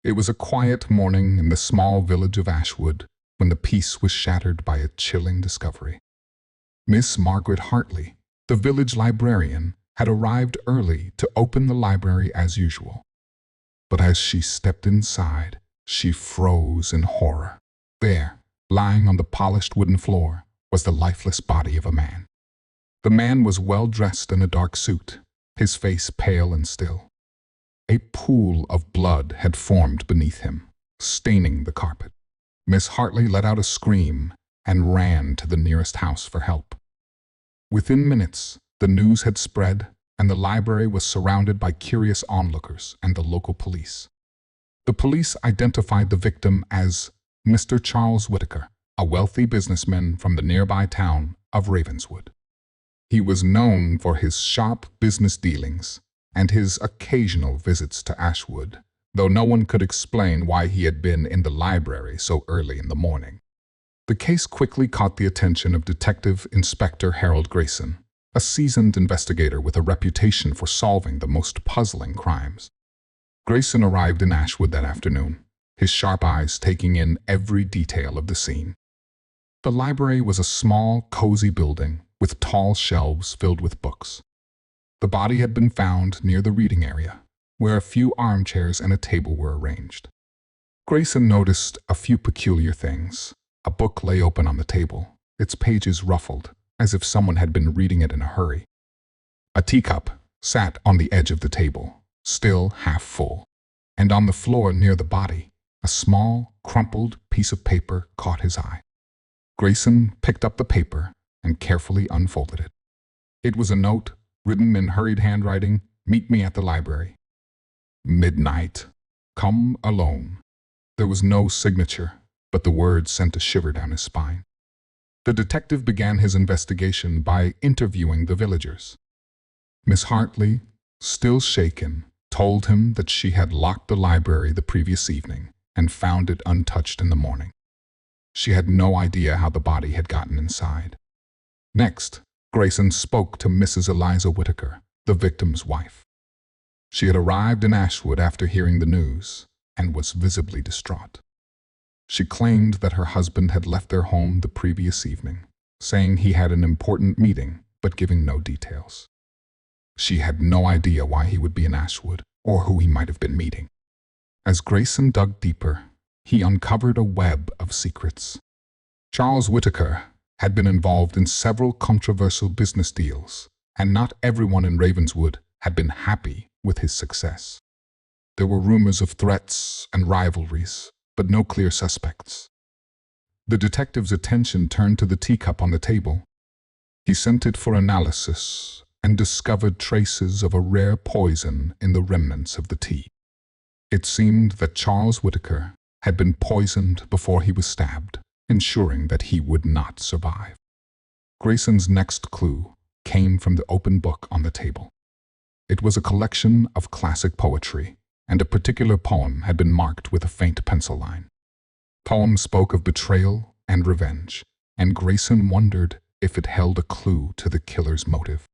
It was a quiet morning in the small village of Ashwood when the peace was shattered by a chilling discovery. Miss Margaret Hartley, the village librarian, had arrived early to open the library as usual. But as she stepped inside, she froze in horror. There, lying on the polished wooden floor, was the lifeless body of a man. The man was well dressed in a dark suit, his face pale and still. A pool of blood had formed beneath him, staining the carpet. Miss Hartley let out a scream and ran to the nearest house for help. Within minutes, the news had spread, and the library was surrounded by curious onlookers and the local police. The police identified the victim as Mr. Charles Whitaker, a wealthy businessman from the nearby town of Ravenswood. He was known for his sharp business dealings and his occasional visits to Ashwood, though no one could explain why he had been in the library so early in the morning. The case quickly caught the attention of Detective Inspector Harold Grayson, a seasoned investigator with a reputation for solving the most puzzling crimes. Grayson arrived in Ashwood that afternoon, his sharp eyes taking in every detail of the scene. The library was a small, cozy building with tall shelves filled with books. The body had been found near the reading area, where a few armchairs and a table were arranged. Grayson noticed a few peculiar things. A book lay open on the table, its pages ruffled, as if someone had been reading it in a hurry. A teacup sat on the edge of the table, still half full, and on the floor near the body, a small, crumpled piece of paper caught his eye. Grayson picked up the paper and carefully unfolded it. It was a note, written in hurried handwriting, "Meet me at the library. Midnight. Come alone." There was no signature, but the words sent a shiver down his spine. The detective began his investigation by interviewing the villagers. Miss Hartley, still shaken, told him that she had locked the library the previous evening and found it untouched in the morning. She had no idea how the body had gotten inside. Next, Grayson spoke to Mrs. Eliza Whitaker, the victim's wife. She had arrived in Ashwood after hearing the news and was visibly distraught. She claimed that her husband had left their home the previous evening, saying he had an important meeting, but giving no details. She had no idea why he would be in Ashwood or who he might have been meeting. As Grayson dug deeper, he uncovered a web of secrets. Charles Whitaker had been involved in several controversial business deals, and not everyone in Ravenswood had been happy with his success. There were rumors of threats and rivalries, but no clear suspects. The detective's attention turned to the teacup on the table. He sent it for analysis and discovered traces of a rare poison in the remnants of the tea. It seemed that Charles Whitaker had been poisoned before he was stabbed, ensuring that he would not survive. Grayson's next clue came from the open book on the table. It was a collection of classic poetry, and a particular poem had been marked with a faint pencil line. The poem spoke of betrayal and revenge, and Grayson wondered if it held a clue to the killer's motive.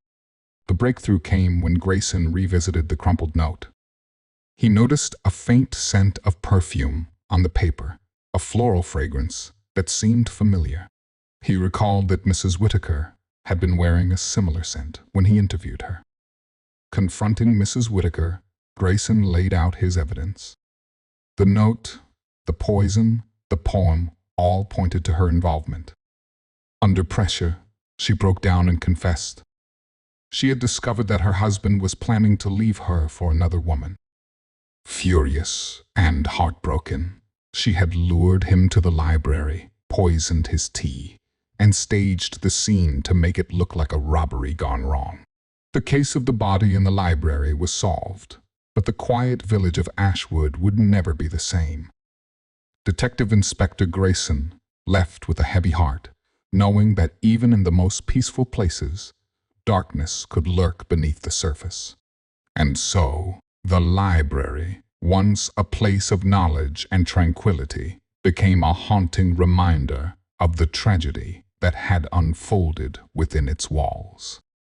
The breakthrough came when Grayson revisited the crumpled note. He noticed a faint scent of perfume on the paper, a floral fragrance that seemed familiar. He recalled that Mrs. Whitaker had been wearing a similar scent when he interviewed her. Confronting Mrs. Whitaker, Grayson laid out his evidence. The note, the poison, the poem all pointed to her involvement. Under pressure, she broke down and confessed. She had discovered that her husband was planning to leave her for another woman. Furious and heartbroken, she had lured him to the library, poisoned his tea, and staged the scene to make it look like a robbery gone wrong. The case of the body in the library was solved, but the quiet village of Ashwood would never be the same. Detective Inspector Grayson left with a heavy heart, knowing that even in the most peaceful places, darkness could lurk beneath the surface. And so, the library, once a place of knowledge and tranquility, became a haunting reminder of the tragedy that had unfolded within its walls.